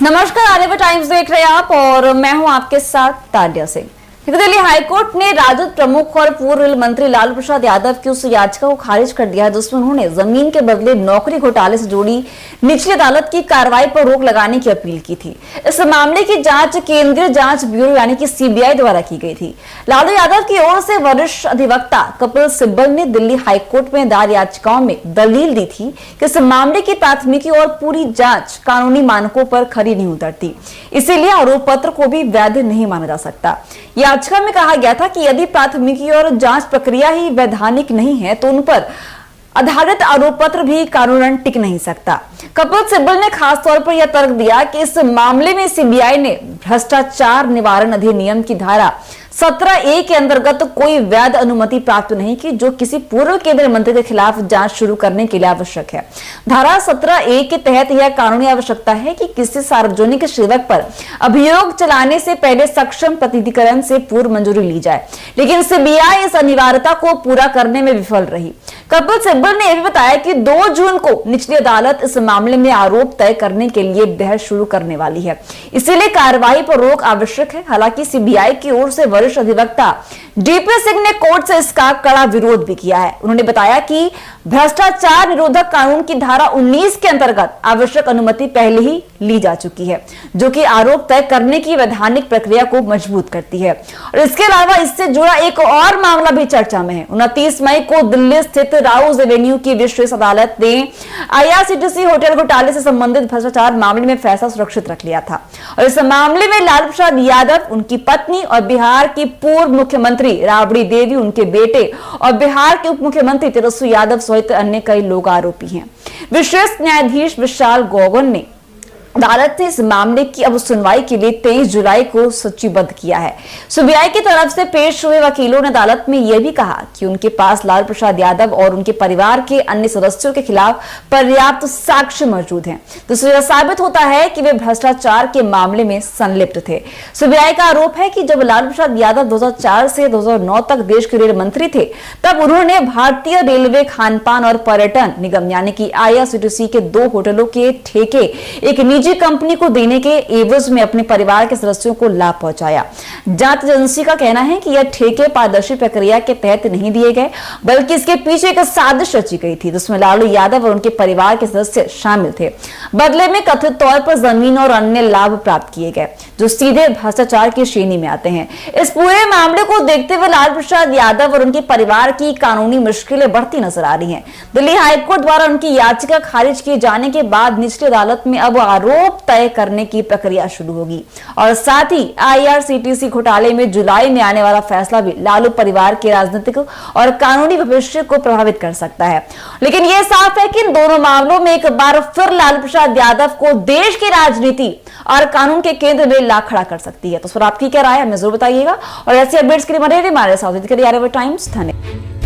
नमस्कार, आर्यभट्ट टाइम्स देख रहे हैं आप और मैं हूं आपके साथ तालिया सिंह। दिल्ली हाईकोर्ट ने राजद प्रमुख और पूर्व रेल मंत्री लालू प्रसाद यादव की उस याचिका को खारिज कर दिया जिसमें उन्होंने जमीन के बदले नौकरी घोटाले से जुड़ी निचली अदालत की कार्रवाई पर रोक लगाने की अपील की थी। इस मामले की जांच केंद्रीय जांच ब्यूरो यानी कि सीबीआई द्वारा की गई थी। लालू यादव की ओर से वरिष्ठ अधिवक्ता कपिल सिब्बल ने दिल्ली हाईकोर्ट में दायर याचिकाओं में दलील दी थी कि इस मामले की प्राथमिकी और पूरी जांच कानूनी मानकों पर खरी नहीं उतरती, इसीलिए आरोप पत्र को भी वैध नहीं माना जा सकता। याचिका में कहा गया था कि यदि प्राथमिकी और जांच प्रक्रिया ही वैधानिक नहीं है तो उन पर आधारित आरोप पत्र भी कानूनन टिक नहीं सकता। कपिल सिब्बल ने खास तौर पर यह तर्क दिया कि इस मामले में सीबीआई ने भ्रष्टाचार निवारण अधिनियम की धारा 17A के अंतर्गत कोई वैध अनुमति प्राप्त नहीं की, जो किसी पूर्व केंद्रीय मंत्री के खिलाफ जांच शुरू करने के लिए आवश्यक है। धारा 17A के तहत यह कानूनी आवश्यकता है कि किसी सार्वजनिक सेवक पर अभियोग चलाने से पहले सक्षम प्रतिनिधिकरण से पूर्व मंजूरी ली जाए, लेकिन सीबीआई इस अनिवार्यता को पूरा करने में विफल रही। कपिल सिब्बल ने यह भी बताया कि 2 जून को निचली अदालत इस मामले में आरोप तय करने के लिए बहस शुरू करने वाली है, इसीलिए कार्रवाई पर रोक आवश्यक है। हालांकि सीबीआई की ओर से वरिष्ठ अधिवक्ता डीपी सिंह ने कोर्ट से इसका कड़ा विरोध भी किया है। उन्होंने बताया कि भ्रष्टाचार निरोधक कानून की धारा 19 के अंतर्गत आवश्यक अनुमति पहले ही ली जा चुकी है, जो कि आरोप तय करने की वैधानिक प्रक्रिया को मजबूत करती है। और इसके अलावा इससे जुड़ा एक और मामला भी चर्चा में है। 29 मई को दिल्ली स्थित राउज एवेन्यू की विशेष अदालत ने IRCTC होटल घोटाले से संबंधित भ्रष्टाचार मामले में फैसला सुरक्षित रख लिया था और इस मामले में लालू प्रसाद यादव, उनकी पत्नी और बिहार की पूर्व मुख्यमंत्री राबड़ी देवी, उनके बेटे और बिहार के उप मुख्यमंत्री तेजस्वी यादव सहित अन्य कई लोग आरोपी हैं। विशेष न्यायाधीश विशाल गौगन ने अदालत ने इस मामले की अब सुनवाई के लिए 23 जुलाई को सूचीबद्ध किया है। सीबीआई की तरफ से पेश हुए वकीलों ने अदालत में यह भी कहा कि उनके पास लालू प्रसाद यादव और उनके परिवार के अन्य सदस्यों के खिलाफ पर्याप्त साक्ष्य मौजूद हैं, जिससे यह साबित होता है कि वे भ्रष्टाचार के मामले में संलिप्त थे। सीबीआई का आरोप है कि जब लालू प्रसाद यादव 2004 से 2009 तक देश के रेल मंत्री थे, तब उन्होंने भारतीय रेलवे खानपान और पर्यटन निगम यानी कि IRCTC के 2 होटलों के ठेके एक निजी कंपनी को देने के एवज में अपने परिवार के सदस्यों को लाभ पहुंचाया। जांच एजेंसी का कहना है कि यह ठेके पारदर्शी प्रक्रिया के तहत नहीं दिए गए, बल्कि इसके पीछे एक साजिश रची गई थी जिसमें लालू यादव और उनके परिवार के सदस्य शामिल थे। बदले में कथित तौर पर जमीन और अन्य लाभ प्राप्त किए गए, जो सीधे भ्रष्टाचार की श्रेणी में आते हैं। इस पूरे मामले को देखते हुए लालू प्रसाद यादव और उनके परिवार की कानूनी मुश्किलें बढ़ती नजर आ रही हैं। दिल्ली हाईकोर्ट द्वारा उनकी याचिका खारिज किए जाने के बाद निचली अदालत में अब आरोप तय करने की प्रक्रिया शुरू होगी और साथ ही IRCTC घोटाले में जुलाई में आने वाला फैसला भी लालू परिवार के राजनीतिक और कानूनी भविष्य को प्रभावित कर सकता है। लेकिन यह साफ है कि इन दोनों मामलों में एक बार फिर लालू प्रसाद यादव को देश की राजनीति और कानून के केंद्र में ला खड़ा कर सकती है। तो इस पर आपकी क्या राय है, हमें जरूर बताइएगा और ऐसे अपडेट्स के लिए हमारे साथ आर्यभट्ट टाइम्स। धन्यवाद।